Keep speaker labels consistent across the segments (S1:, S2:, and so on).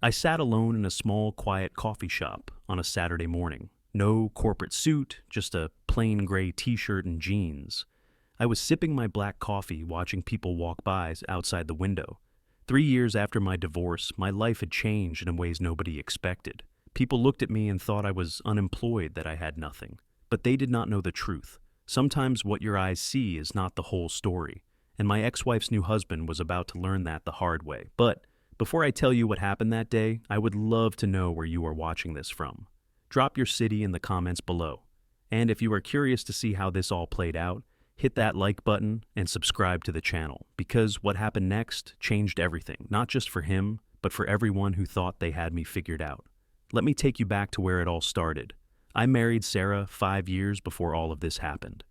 S1: I sat alone in a small, quiet coffee shop on a Saturday morning. No corporate suit, just a plain gray t-shirt and jeans. I was sipping my black coffee, watching people walk by outside the window. 3 years after my divorce, my life had changed in ways nobody expected. People looked at me and thought I was unemployed, that I had nothing. But they did not know the truth. Sometimes what your eyes see is not the whole story. And my ex-wife's new husband was about to learn that the hard way. But before I tell you what happened that day, I would love to know where you are watching this from. Drop your city in the comments below. And if you are curious to see how this all played out, hit that like button and subscribe to the channel, because what happened next changed everything, not just for him, but for everyone who thought they had me figured out. Let me take you back to where it all started. I married Sarah 5 years before all of this happened.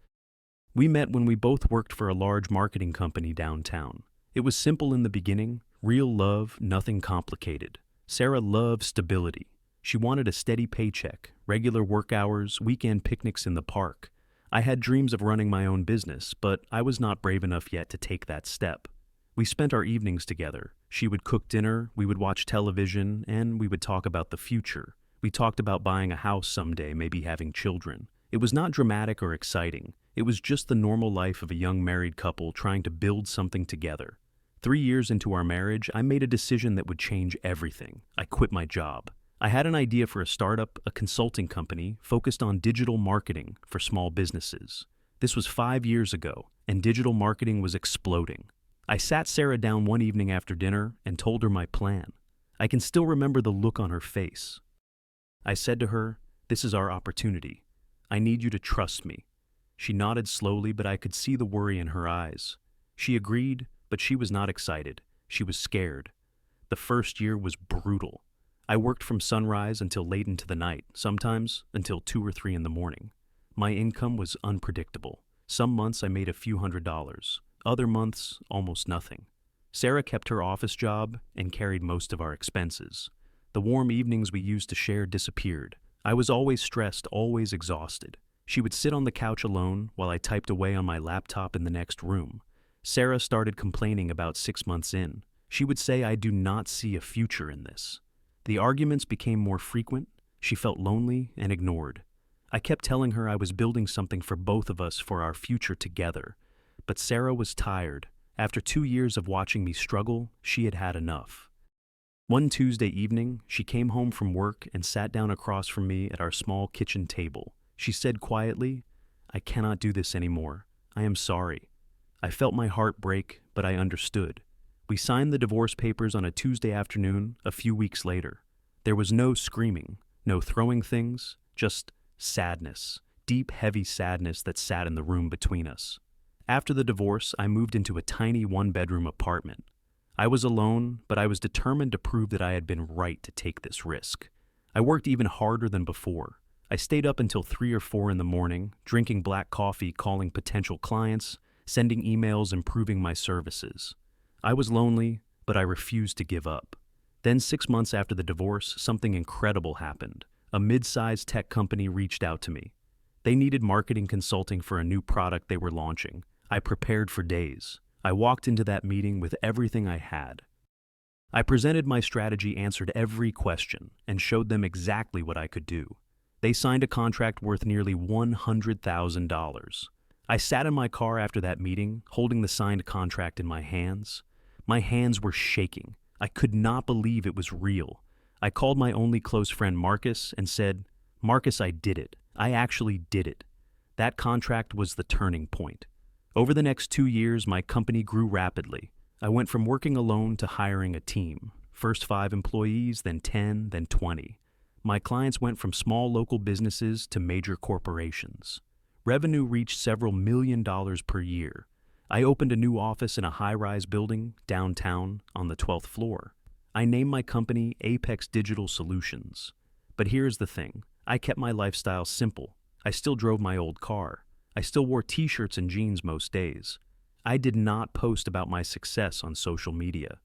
S1: We met when we both worked for a large marketing company downtown. It was simple in the beginning, real love, nothing complicated. Sarah loved stability. She wanted a steady paycheck, regular work hours, weekend picnics in the park. I had dreams of running my own business, but I was not brave enough yet to take that step. We spent our evenings together. She would cook dinner, we would watch television, and we would talk about the future. We talked about buying a house someday, maybe having children. It was not dramatic or exciting. It was just the normal life of a young married couple trying to build something together. 3 years into our marriage, I made a decision that would change everything. I quit my job. I had an idea for a startup, a consulting company, focused on digital marketing for small businesses. This was 5 years ago, and digital marketing was exploding. I sat Sarah down one evening after dinner and told her my plan. I can still remember the look on her face. I said to her, "This is our opportunity. I need you to trust me." She nodded slowly, but I could see the worry in her eyes. She agreed, but she was not excited. She was scared. The first year was brutal. I worked from sunrise until late into the night, sometimes until 2 or 3 in the morning. My income was unpredictable. Some months I made a few $100s, other months almost nothing. Sarah kept her office job and carried most of our expenses. The warm evenings we used to share disappeared. I was always stressed, always exhausted. She would sit on the couch alone while I typed away on my laptop in the next room. Sarah started complaining about 6 months in. She would say, "I do not see a future in this." The arguments became more frequent. She felt lonely and ignored. I kept telling her I was building something for both of us, for our future together. But Sarah was tired. After 2 years of watching me struggle, she had had enough. One Tuesday evening, she came home from work and sat down across from me at our small kitchen table. She said quietly, "I cannot do this anymore. I am sorry." I felt my heart break, but I understood. We signed the divorce papers on a Tuesday afternoon a few weeks later. There was no screaming, no throwing things, just sadness, deep, heavy sadness that sat in the room between us. After the divorce, I moved into a tiny one-bedroom apartment. I was alone, but I was determined to prove that I had been right to take this risk. I worked even harder than before. I stayed up until 3 or 4 in the morning, drinking black coffee, calling potential clients, sending emails, improving my services. I was lonely, but I refused to give up. Then 6 months after the divorce, something incredible happened. A mid-sized tech company reached out to me. They needed marketing consulting for a new product they were launching. I prepared for days. I walked into that meeting with everything I had. I presented my strategy, answered every question, and showed them exactly what I could do. They signed a contract worth nearly $100,000. I sat in my car after that meeting, holding the signed contract in my hands. My hands were shaking. I could not believe it was real. I called my only close friend Marcus and said, "Marcus, I did it. I actually did it." That contract was the turning point. Over the next 2 years, my company grew rapidly. I went from working alone to hiring a team. First 5 employees, then 10, then 20. My clients went from small local businesses to major corporations. Revenue reached several $1,000,000 per year. I opened a new office in a high-rise building downtown on the 12th floor. I named my company Apex Digital Solutions. But here's the thing. I kept my lifestyle simple. I still drove my old car. I still wore t-shirts and jeans most days. I did not post about my success on social media.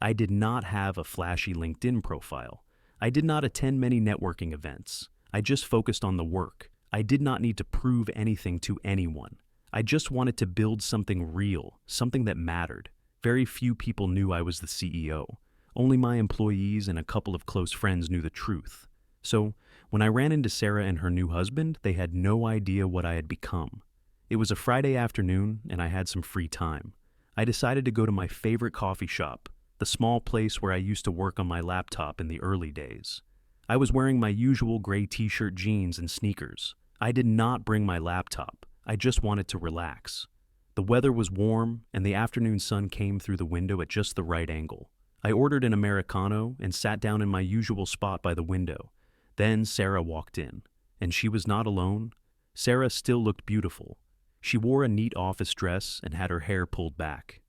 S1: I did not have a flashy LinkedIn profile. I did not attend many networking events. I just focused on the work. I did not need to prove anything to anyone. I just wanted to build something real, something that mattered. Very few people knew I was the CEO. Only my employees and a couple of close friends knew the truth. So, when I ran into Sarah and her new husband, they had no idea what I had become. It was a Friday afternoon, and I had some free time. I decided to go to my favorite coffee shop, the small place where I used to work on my laptop in the early days. I was wearing my usual gray t-shirt, jeans, and sneakers. I did not bring my laptop. I just wanted to relax. The weather was warm, and the afternoon sun came through the window at just the right angle. I ordered an Americano and sat down in my usual spot by the window. Then Sarah walked in, and she was not alone. Sarah still looked beautiful. She wore a neat office dress and had her hair pulled back.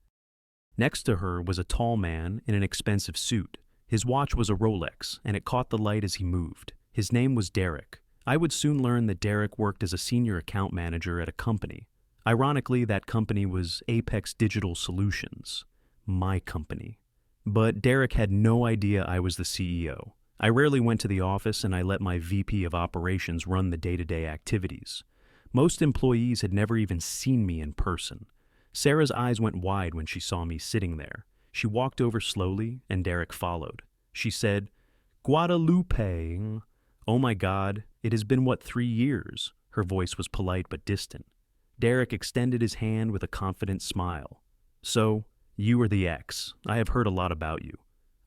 S1: Next to her was a tall man in an expensive suit. His watch was a Rolex, and it caught the light as he moved. His name was Derek. I would soon learn that Derek worked as a senior account manager at a company. Ironically, that company was Apex Digital Solutions, my company. But Derek had no idea I was the CEO. I rarely went to the office, and I let my VP of operations run the day-to-day activities. Most employees had never even seen me in person. Sarah's eyes went wide when she saw me sitting there. She walked over slowly, and Derek followed. She said, "Guadalupe." "Oh my God, it has been, 3 years?" Her voice was polite but distant. Derek extended his hand with a confident smile. "So, you are the ex. I have heard a lot about you."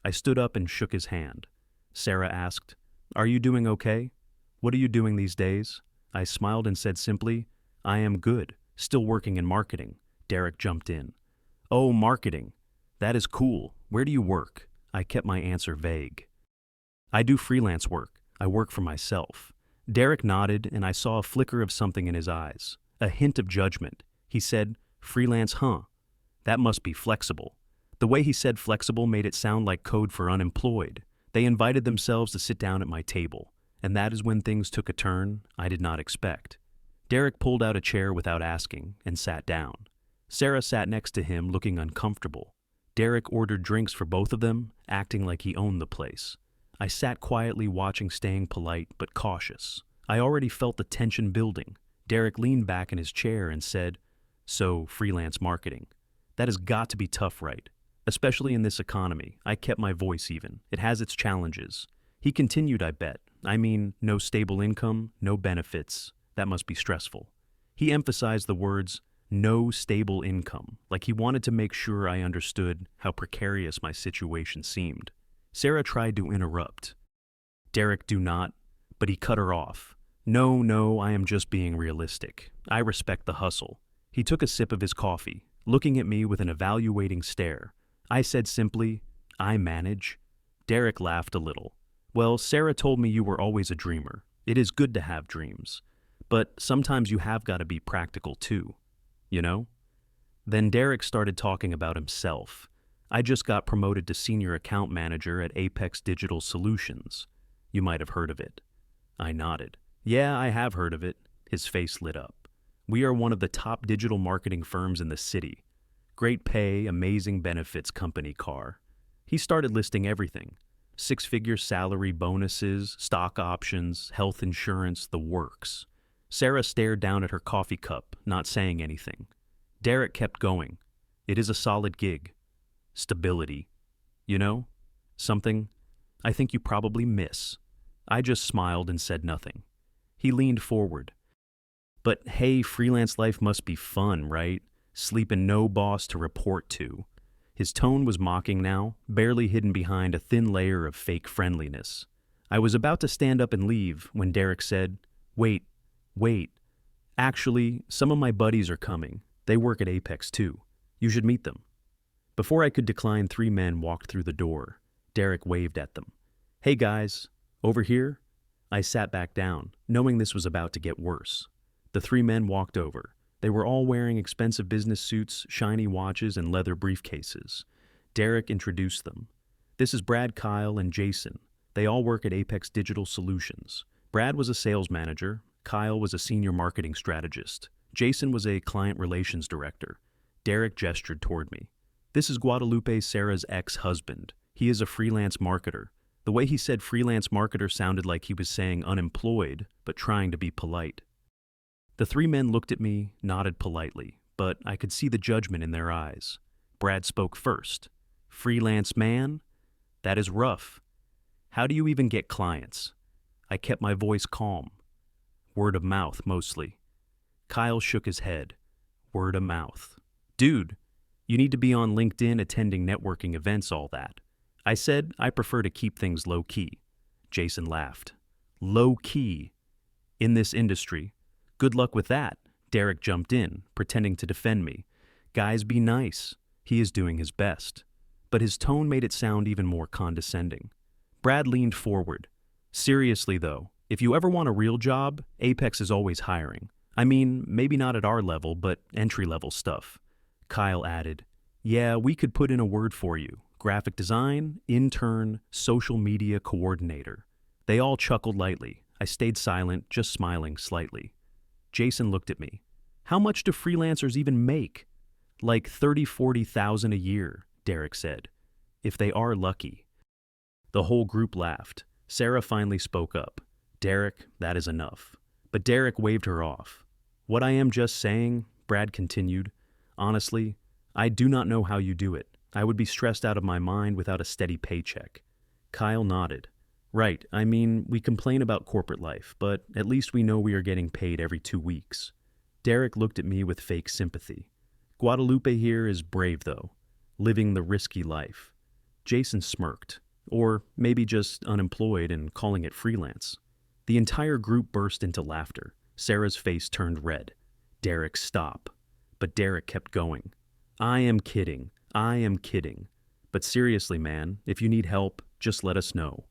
S1: I stood up and shook his hand. Sarah asked, "Are you doing okay? What are you doing these days?" I smiled and said simply, "I am good, still working in marketing." Derek jumped in. "Oh, marketing. That is cool. Where do you work?" I kept my answer vague. "I do freelance work. I work for myself." Derek nodded, and I saw a flicker of something in his eyes, a hint of judgment. He said, "Freelance, huh? That must be flexible." The way he said flexible made it sound like code for unemployed. They invited themselves to sit down at my table, and that is when things took a turn I did not expect. Derek pulled out a chair without asking and sat down. Sarah sat next to him, looking uncomfortable. Derek ordered drinks for both of them, acting like he owned the place. I sat quietly watching, staying polite but cautious. I already felt the tension building. Derek leaned back in his chair and said, "So, freelance marketing. That has got to be tough, right? Especially in this economy." I kept my voice even. "It has its challenges." He continued, "I bet. I mean, no stable income, no benefits. That must be stressful." He emphasized the words, "no stable income," like he wanted to make sure I understood how precarious my situation seemed. Sarah tried to interrupt. "Derek, do not," but he cut her off. No, I am just being realistic. I respect the hustle." He took a sip of his coffee, looking at me with an evaluating stare. I said simply, "I manage." Derek laughed a little. "Well, Sarah told me you were always a dreamer. It is good to have dreams. But sometimes you have got to be practical too. You know?" Then Derek started talking about himself. "I just got promoted to senior account manager at Apex Digital Solutions. You might have heard of it." I nodded. "Yeah, I have heard of it." His face lit up. "We are one of the top digital marketing firms in the city. Great pay, amazing benefits, company car." He started listing everything. 6-figure salary, bonuses, stock options, health insurance, the works. Sarah stared down at her coffee cup, not saying anything. Derek kept going. "It is a solid gig. Stability. You know? Something I think you probably miss." I just smiled and said nothing. He leaned forward. "But hey, freelance life must be fun, right? Sleeping no boss to report to." His tone was mocking now, barely hidden behind a thin layer of fake friendliness. I was about to stand up and leave when Derek said, Wait. Actually, some of my buddies are coming. They work at Apex too. You should meet them." Before I could decline, 3 men walked through the door. Derek waved at them. "Hey guys, over here?" I sat back down, knowing this was about to get worse. The 3 men walked over. They were all wearing expensive business suits, shiny watches, and leather briefcases. Derek introduced them. "This is Brad, Kyle, and Jason. They all work at Apex Digital Solutions. Brad was a sales manager. Kyle was a senior marketing strategist. Jason was a client relations director." Derek gestured toward me. "This is Guadalupe, Sarah's ex-husband. He is a freelance marketer." The way he said freelance marketer sounded like he was saying unemployed, but trying to be polite. The 3 men looked at me, nodded politely, but I could see the judgment in their eyes. Brad spoke first. "Freelance man?" That is rough. How do you even get clients? I kept my voice calm. Word of mouth, mostly. Kyle shook his head. Word of mouth. Dude, you need to be on LinkedIn attending networking events, all that. I said I prefer to keep things low-key. Jason laughed. Low-key? In this industry? Good luck with that. Derek jumped in, pretending to defend me. Guys, be nice. He is doing his best. But his tone made it sound even more condescending. Brad leaned forward. Seriously, though, if you ever want a real job, Apex is always hiring. I mean, maybe not at our level, but entry-level stuff. Kyle added, yeah, we could put in a word for you. Graphic design, intern, social media coordinator. They all chuckled lightly. I stayed silent, just smiling slightly. Jason looked at me. How much do freelancers even make? Like 30,000-40,000 a year, Derek said. If they are lucky. The whole group laughed. Sarah finally spoke up. Derek, that is enough. But Derek waved her off. What I am just saying, Brad continued, honestly, I do not know how you do it. I would be stressed out of my mind without a steady paycheck. Kyle nodded. Right, I mean, we complain about corporate life, but at least we know we are getting paid every 2 weeks. Derek looked at me with fake sympathy. Guadalupe here is brave, though, living the risky life. Jason smirked, or maybe just unemployed and calling it freelance. The entire group burst into laughter. Sarah's face turned red. Derek, stop. But Derek kept going. I am kidding. I am kidding. But seriously, man, if you need help, just let us know.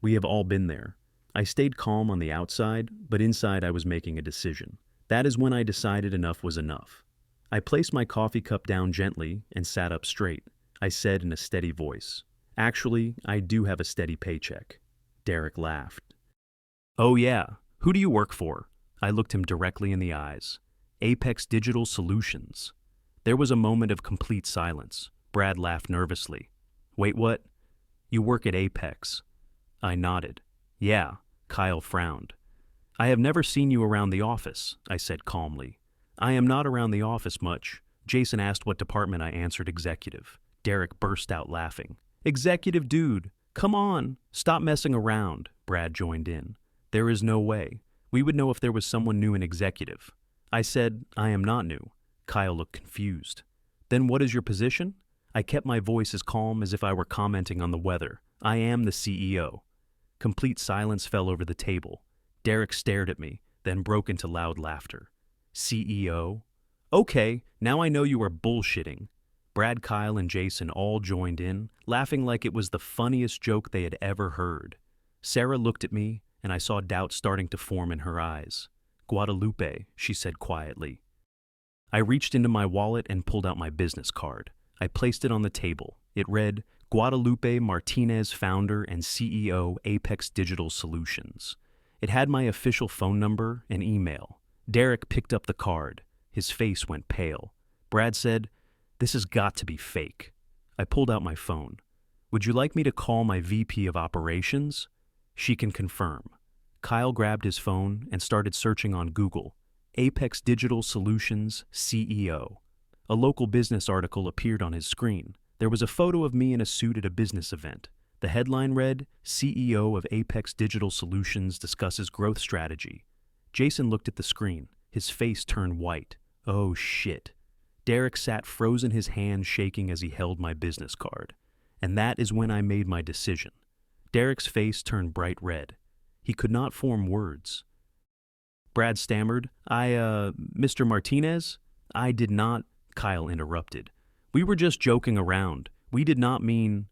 S1: We have all been there. I stayed calm on the outside, but inside I was making a decision. That is when I decided enough was enough. I placed my coffee cup down gently and sat up straight. I said in a steady voice, actually, I do have a steady paycheck. Derek laughed. Oh yeah, who do you work for? I looked him directly in the eyes. Apex Digital Solutions. There was a moment of complete silence. Brad laughed nervously. Wait, what? You work at Apex. I nodded. Yeah, Kyle frowned. I have never seen you around the office, I said calmly. I am not around the office much. Jason asked what department. I answered executive. Derek burst out laughing. Executive dude, come on, stop messing around, Brad joined in. There is no way. We would know if there was someone new in executive. I said, I am not new. Kyle looked confused. Then what is your position? I kept my voice as calm as if I were commenting on the weather. I am the CEO. Complete silence fell over the table. Derek stared at me, then broke into loud laughter. CEO? Okay, now I know you are bullshitting. Brad, Kyle, and Jason all joined in, laughing like it was the funniest joke they had ever heard. Sarah looked at me, and I saw doubt starting to form in her eyes. Guadalupe, she said quietly. I reached into my wallet and pulled out my business card. I placed it on the table. It read, Guadalupe Martinez, founder and CEO, Apex Digital Solutions. It had my official phone number and email. Derek picked up the card. His face went pale. Brad said, this has got to be fake. I pulled out my phone. Would you like me to call my VP of operations? She can confirm. Kyle grabbed his phone and started searching on Google. Apex Digital Solutions CEO. A local business article appeared on his screen. There was a photo of me in a suit at a business event. The headline read, CEO of Apex Digital Solutions discusses growth strategy. Jason looked at the screen. His face turned white. Oh shit. Derek sat frozen, his hand shaking as he held my business card. And that is when I made my decision. Derek's face turned bright red. He could not form words. Brad stammered, Mr. Martinez? I did not, Kyle interrupted. We were just joking around. We did not mean...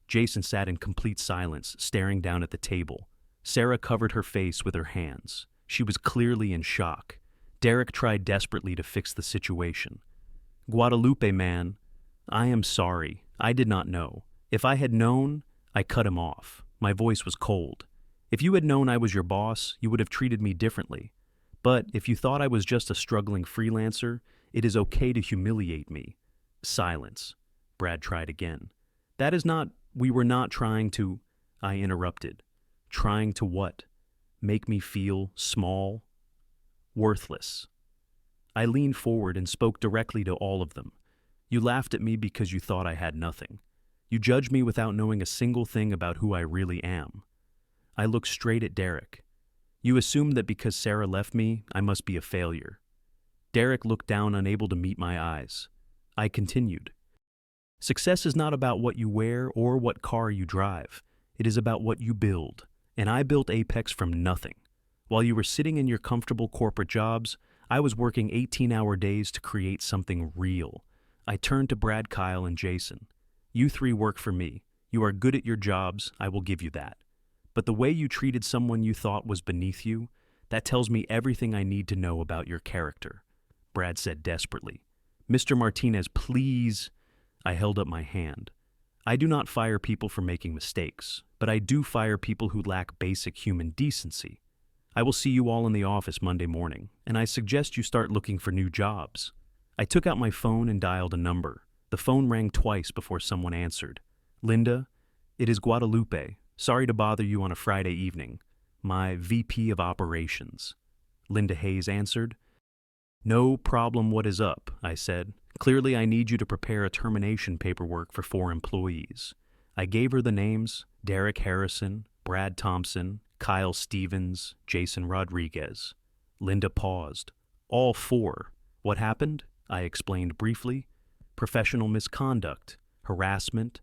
S1: Jason sat in complete silence, staring down at the table. Sarah covered her face with her hands. She was clearly in shock. Derek tried desperately to fix the situation. Guadalupe, man, I am sorry. I did not know. If I had known, I cut him off. My voice was cold. If you had known I was your boss, you would have treated me differently. But if you thought I was just a struggling freelancer, it is okay to humiliate me. Silence. Brad tried again. That is not... We were not trying to... I interrupted. Trying to what? Make me feel small? Worthless. I leaned forward and spoke directly to all of them. You laughed at me because you thought I had nothing. You judge me without knowing a single thing about who I really am. I looked straight at Derek. You assume that because Sarah left me, I must be a failure. Derek looked down, unable to meet my eyes. I continued. Success is not about what you wear or what car you drive. It is about what you build. And I built Apex from nothing. While you were sitting in your comfortable corporate jobs, I was working 18-hour days to create something real. I turned to Brad, Kyle, and Jason. You three work for me. You are good at your jobs, I will give you that. But the way you treated someone you thought was beneath you, that tells me everything I need to know about your character. Brad said desperately. Mr. Martinez, please. I held up my hand. I do not fire people for making mistakes, but I do fire people who lack basic human decency. I will see you all in the office Monday morning, and I suggest you start looking for new jobs. I took out my phone and dialed a number. The phone rang twice before someone answered. Linda, it is Guadalupe. Sorry to bother you on a Friday evening. My VP of Operations. Linda Hayes answered. No problem, what is up? I said. Clearly I need you to prepare a termination paperwork for 4 employees. I gave her the names, Derek Harrison, Brad Thompson, Kyle Stevens, Jason Rodriguez. Linda paused. All 4. What happened? I explained briefly. Professional misconduct, harassment.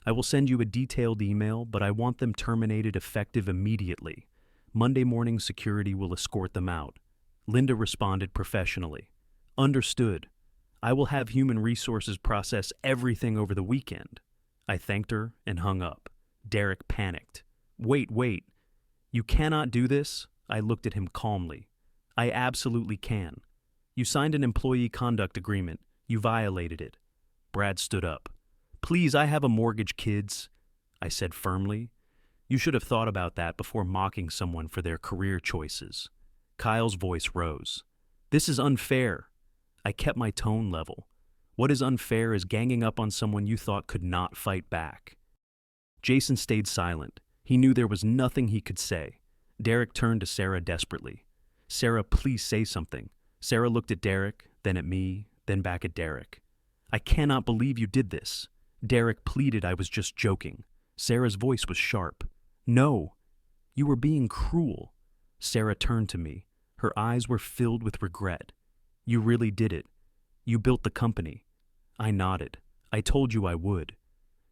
S1: I will send you a detailed email, but I want them terminated effective immediately. Monday morning security will escort them out. Linda responded professionally. Understood. I will have human resources process everything over the weekend. I thanked her and hung up. Derek panicked. Wait. You cannot do this? I looked at him calmly. I absolutely can. You signed an employee conduct agreement. You violated it. Brad stood up. Please, I have a mortgage, kids, I said firmly. You should have thought about that before mocking someone for their career choices. Kyle's voice rose. This is unfair. I kept my tone level. What is unfair is ganging up on someone you thought could not fight back. Jason stayed silent. He knew there was nothing he could say. Derek turned to Sarah desperately. Sarah, please say something. Sarah looked at Derek, then at me, then back at Derek. I cannot believe you did this. Derek pleaded I was just joking. Sarah's voice was sharp. No, you were being cruel. Sarah turned to me. Her eyes were filled with regret. You really did it. You built the company. I nodded. I told you I would.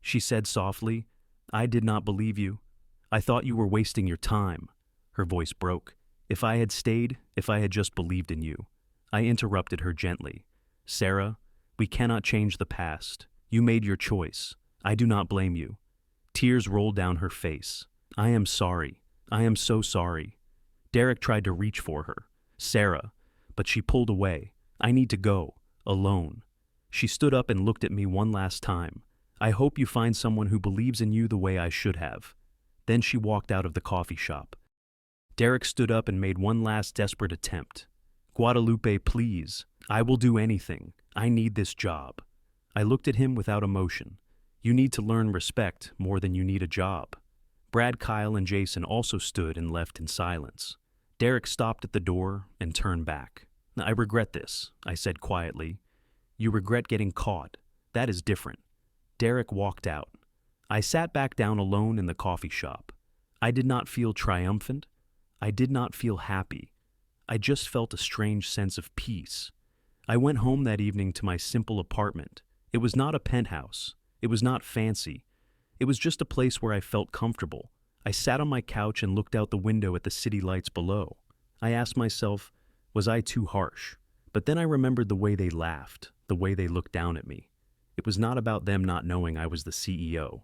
S1: She said softly, I did not believe you. I thought you were wasting your time. Her voice broke. If I had stayed, if I had just believed in you. I interrupted her gently. Sarah, we cannot change the past. You made your choice. I do not blame you. Tears rolled down her face. I am sorry. I am so sorry. Derek tried to reach for her. Sarah, but she pulled away. I need to go. Alone. She stood up and looked at me one last time. I hope you find someone who believes in you the way I should have. Then she walked out of the coffee shop. Derek stood up and made one last desperate attempt. Guadalupe, please. I will do anything. I need this job. I looked at him without emotion. You need to learn respect more than you need a job. Brad, Kyle, and Jason also stood and left in silence. Derek stopped at the door and turned back. I regret this, I said quietly. You regret getting caught. That is different. Derek walked out. I sat back down alone in the coffee shop. I did not feel triumphant. I did not feel happy. I just felt a strange sense of peace. I went home that evening to my simple apartment. It was not a penthouse. It was not fancy. It was just a place where I felt comfortable. I sat on my couch and looked out the window at the city lights below. I asked myself, was I too harsh? But then I remembered the way they laughed, the way they looked down at me. It was not about them not knowing I was the CEO.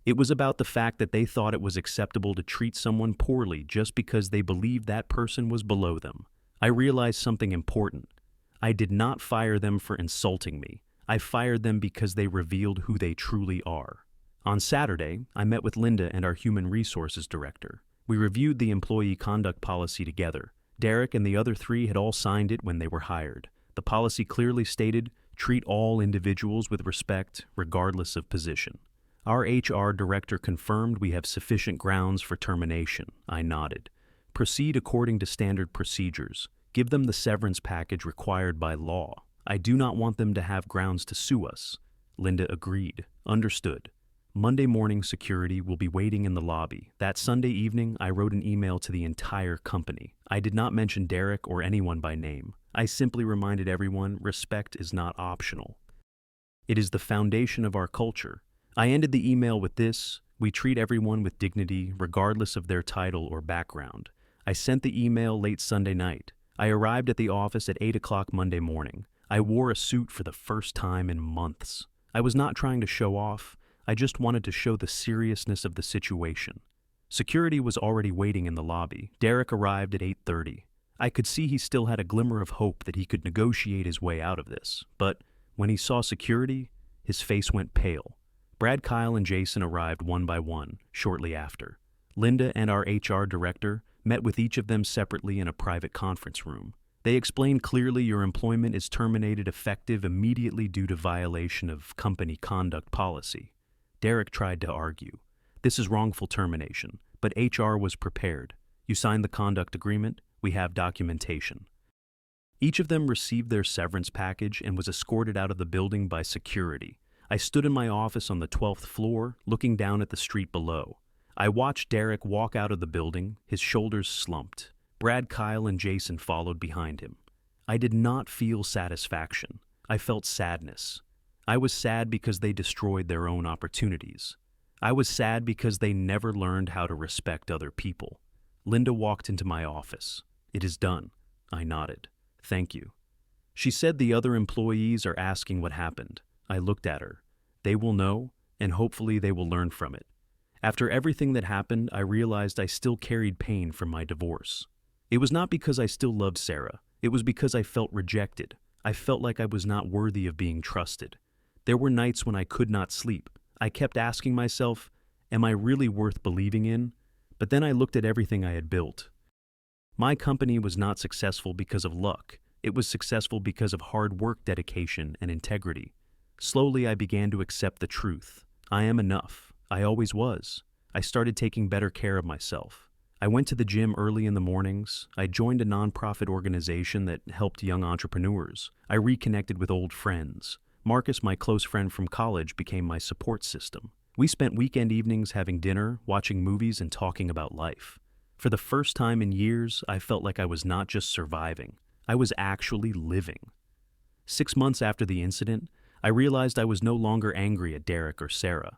S1: It was about the fact that they thought it was acceptable to treat someone poorly just because they believed that person was below them. I realized something important. I did not fire them for insulting me. I fired them because they revealed who they truly are. On Saturday, I met with Linda and our Human Resources Director. We reviewed the employee conduct policy together. Derek and the other 3 had all signed it when they were hired. The policy clearly stated, treat all individuals with respect, regardless of position. Our HR director confirmed we have sufficient grounds for termination. I nodded. Proceed according to standard procedures. Give them the severance package required by law. I do not want them to have grounds to sue us. Linda agreed. Understood. Monday morning security will be waiting in the lobby. That Sunday evening, I wrote an email to the entire company. I did not mention Derek or anyone by name. I simply reminded everyone respect is not optional. It is the foundation of our culture. I ended the email with this: we treat everyone with dignity, regardless of their title or background. I sent the email late Sunday night. I arrived at the office at 8 o'clock Monday morning. I wore a suit for the first time in months. I was not trying to show off. I just wanted to show the seriousness of the situation. Security was already waiting in the lobby. Derek arrived at 8:30. I could see he still had a glimmer of hope that he could negotiate his way out of this. But when he saw security, his face went pale. Brad, Kyle, and Jason arrived one by one shortly after. Linda and our HR director met with each of them separately in a private conference room. They explained clearly your employment is terminated effective immediately due to violation of company conduct policy. Derek tried to argue. This is wrongful termination, but HR was prepared. You signed the conduct agreement. We have documentation. Each of them received their severance package and was escorted out of the building by security. I stood in my office on the 12th floor, looking down at the street below. I watched Derek walk out of the building, his shoulders slumped. Brad, Kyle, and Jason followed behind him. I did not feel satisfaction. I felt sadness. I was sad because they destroyed their own opportunities. I was sad because they never learned how to respect other people. Linda walked into my office. It is done. I nodded. Thank you. She said the other employees are asking what happened. I looked at her. They will know, and hopefully they will learn from it. After everything that happened, I realized I still carried pain from my divorce. It was not because I still loved Sarah. It was because I felt rejected. I felt like I was not worthy of being trusted. There were nights when I could not sleep. I kept asking myself, am I really worth believing in? But then I looked at everything I had built. My company was not successful because of luck. It was successful because of hard work, dedication, and integrity. Slowly, I began to accept the truth. I am enough. I always was. I started taking better care of myself. I went to the gym early in the mornings. I joined a nonprofit organization that helped young entrepreneurs. I reconnected with old friends. Marcus, my close friend from college, became my support system. We spent weekend evenings having dinner, watching movies, and talking about life. For the first time in years, I felt like I was not just surviving. I was actually living. 6 months after the incident, I realized I was no longer angry at Derek or Sarah.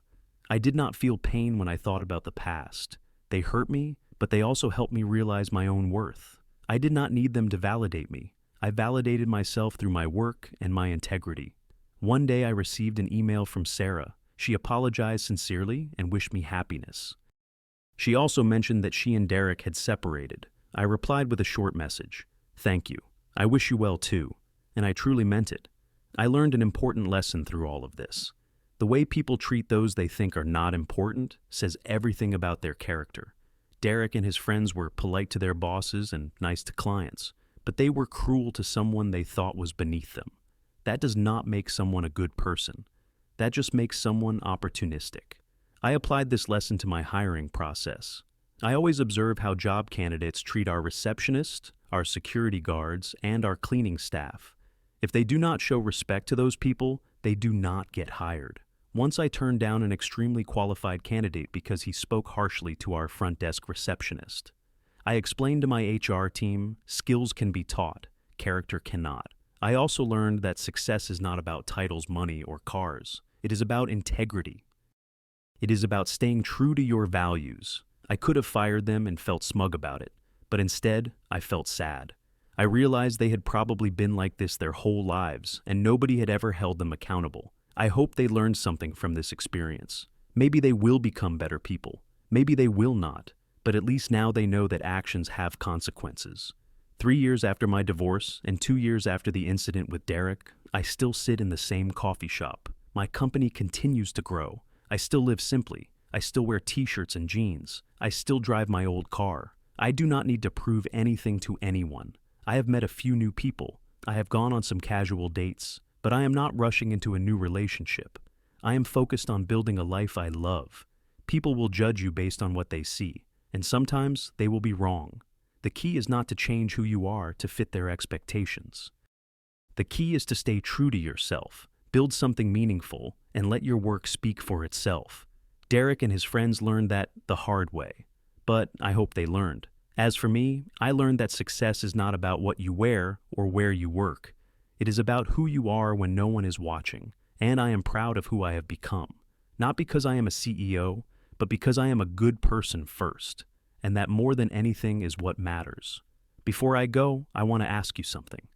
S1: I did not feel pain when I thought about the past. They hurt me, but they also helped me realize my own worth. I did not need them to validate me. I validated myself through my work and my integrity. One day I received an email from Sarah. She apologized sincerely and wished me happiness. She also mentioned that she and Derek had separated. I replied with a short message. Thank you. I wish you well too. And I truly meant it. I learned an important lesson through all of this. The way people treat those they think are not important says everything about their character. Derek and his friends were polite to their bosses and nice to clients, but they were cruel to someone they thought was beneath them. That does not make someone a good person. That just makes someone opportunistic. I applied this lesson to my hiring process. I always observe how job candidates treat our receptionists, our security guards, and our cleaning staff. If they do not show respect to those people, they do not get hired. Once I turned down an extremely qualified candidate because he spoke harshly to our front desk receptionist. I explained to my HR team, skills can be taught, character cannot. I also learned that success is not about titles, money, or cars. It is about integrity. It is about staying true to your values. I could have fired them and felt smug about it, but instead, I felt sad. I realized they had probably been like this their whole lives, and nobody had ever held them accountable. I hope they learned something from this experience. Maybe they will become better people. Maybe they will not, but at least now they know that actions have consequences. 3 years after my divorce and 2 years after the incident with Derek, I still sit in the same coffee shop. My company continues to grow. I still live simply. I still wear t-shirts and jeans. I still drive my old car. I do not need to prove anything to anyone. I have met a few new people. I have gone on some casual dates, but I am not rushing into a new relationship. I am focused on building a life I love. People will judge you based on what they see, and sometimes they will be wrong. The key is not to change who you are to fit their expectations. The key is to stay true to yourself, build something meaningful, and let your work speak for itself. Derek and his friends learned that the hard way, but I hope they learned. As for me, I learned that success is not about what you wear or where you work. It is about who you are when no one is watching, and I am proud of who I have become. Not because I am a CEO, but because I am a good person first, and that more than anything is what matters. Before I go, I want to ask you something.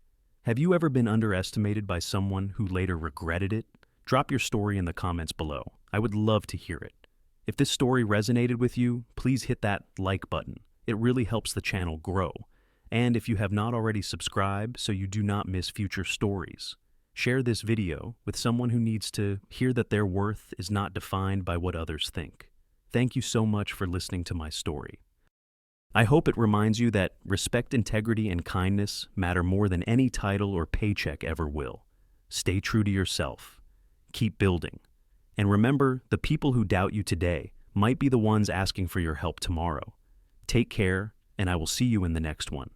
S1: Have you ever been underestimated by someone who later regretted it? Drop your story in the comments below. I would love to hear it. If this story resonated with you, please hit that like button. It really helps the channel grow. And if you have not already subscribed so you do not miss future stories, share this video with someone who needs to hear that their worth is not defined by what others think. Thank you so much for listening to my story. I hope it reminds you that respect, integrity, and kindness matter more than any title or paycheck ever will. Stay true to yourself. Keep building. And remember, the people who doubt you today might be the ones asking for your help tomorrow. Take care, and I will see you in the next one.